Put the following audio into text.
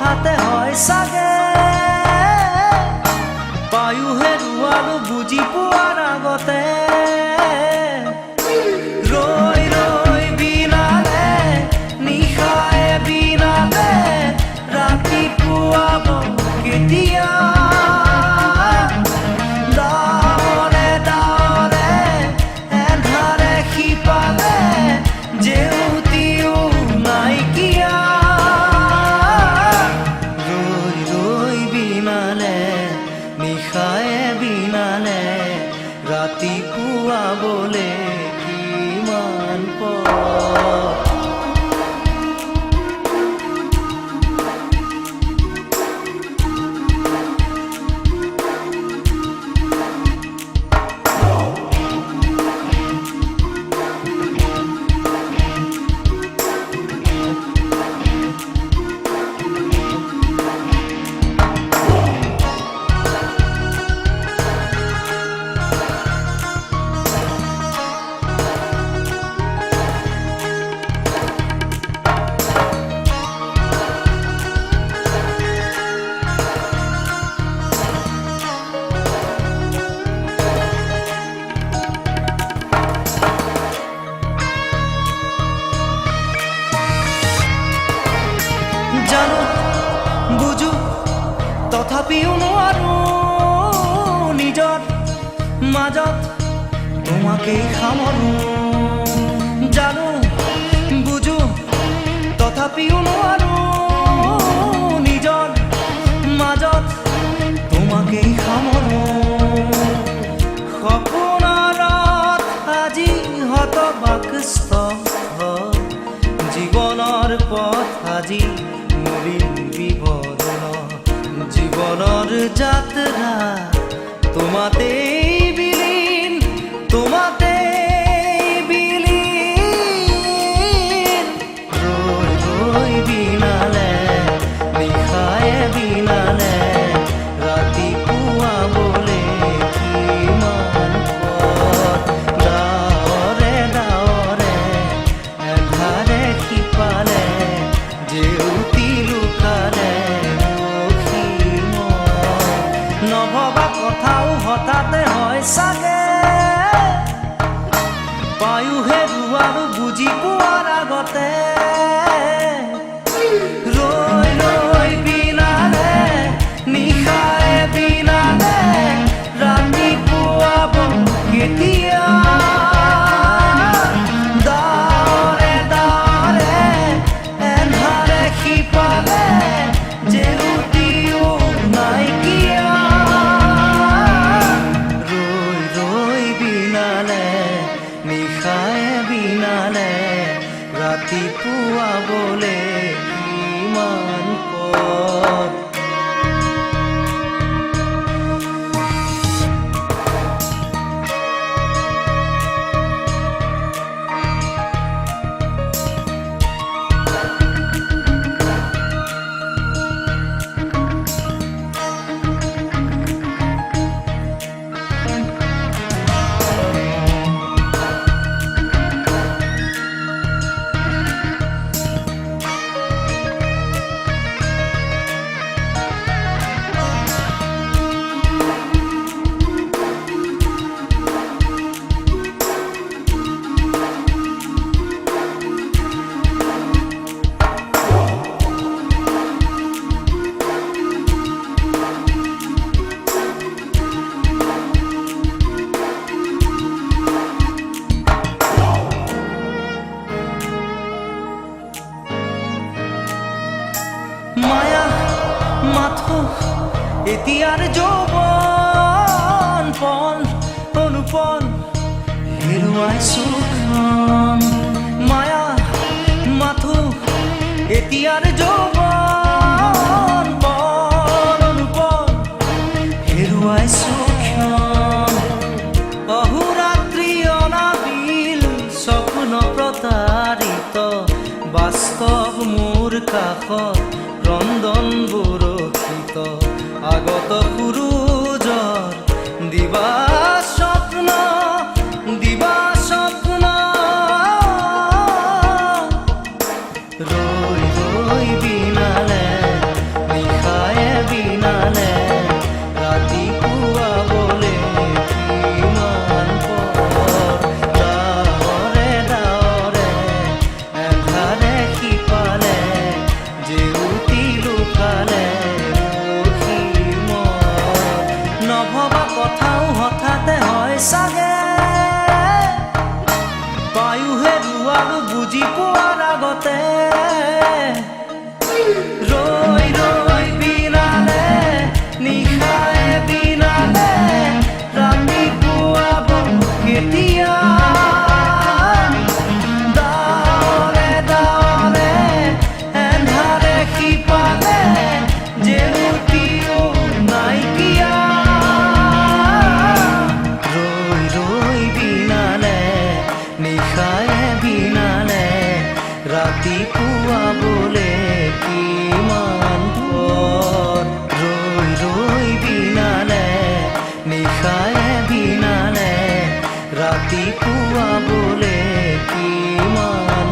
হঠাতে হয় চাগে পায়ু হেৰুৱালো বুজি পোৱাৰ আগতে ৰৈ ৰৈ বিনালে নিশায়ে বিনালে ৰাতিপুৱাব কেতিয়া ডাৱৰে ডাৱৰে এন্ধাৰে সিপালে জেউতিও নাইকিয়া ৰৈ ৰৈ বিনালে নিশায়ে বিনালে ৰাতিপুৱাবলে কিমান পৰ জানো বুঝো তথাপিও নোৱাৰো নিজৰ মাজত তোমাকেই সামৰো জানো বুঝো তথাপিও নোৱাৰো নিজৰ মাজত তোমাকেই সামৰো সপোনত আজি হতবাকস্থ জীৱনৰ পথ আজি বিবৰণ জীবনেৰ যাত্ৰা তোমাতে বিলীন তোমাতে বিলীন ৰই ৰই বিনালে নিশায়ে বিনালে ৰাতিপুৱা বলে কিমান পথ ডাৱৰে ডাৱৰে এন্ধাৰে সিপালে জেউতি লুকালে নভবা কথাও হঠাতে হয় চাগে পায়ু হেৰুৱালো বুজি পোৱাৰ আগতে ৰৈ ৰৈ বিনালে নিশায়ে বিনালে ৰাতিপুৱাব কেতিয়া ডাৱৰে ডাৱৰে এন্ধাৰে সিপালে জেউতিও নাইকিয়া ৰৈ ৰৈ বিনালে নিশায়ে বিনালে ৰাতিপুৱাবলে কিমান পথ মায়া মাথো এতিয়াৰ যৌৱন পণ অনুপণ হেৰুৱাইছো মায়া মাথো এতিয়াৰ যৌৱন পণ অনুপণ হেৰুৱাইছো অহোৰাত্ৰি অনাবিল স্বপ্ন প্ৰতাৰিত বাস্তৱ মোৰ কাষত ক্ৰন্দন বৰষিত আগত সূৰুজৰ দিবা স্বপ্ন ৰৈ ৰৈ বিনালে বুজি পোৱাৰ আগতে ৰৈ ৰৈ বিনালে নিশাই বিনালে ৰাতি পুৱাব কেতিয়া দাৱলে দাৱলে এন্ধাৰে সিপালে জেউতিও নাইকিয়া ৰৈ ৰৈ বিনালে নিশাই বিনালে ৰাতি পুৱাবলে কিমান পৰ ৰৈ ৰৈ বিনালে নিশাই বিনালে ৰাতি পুৱাবলে কিমান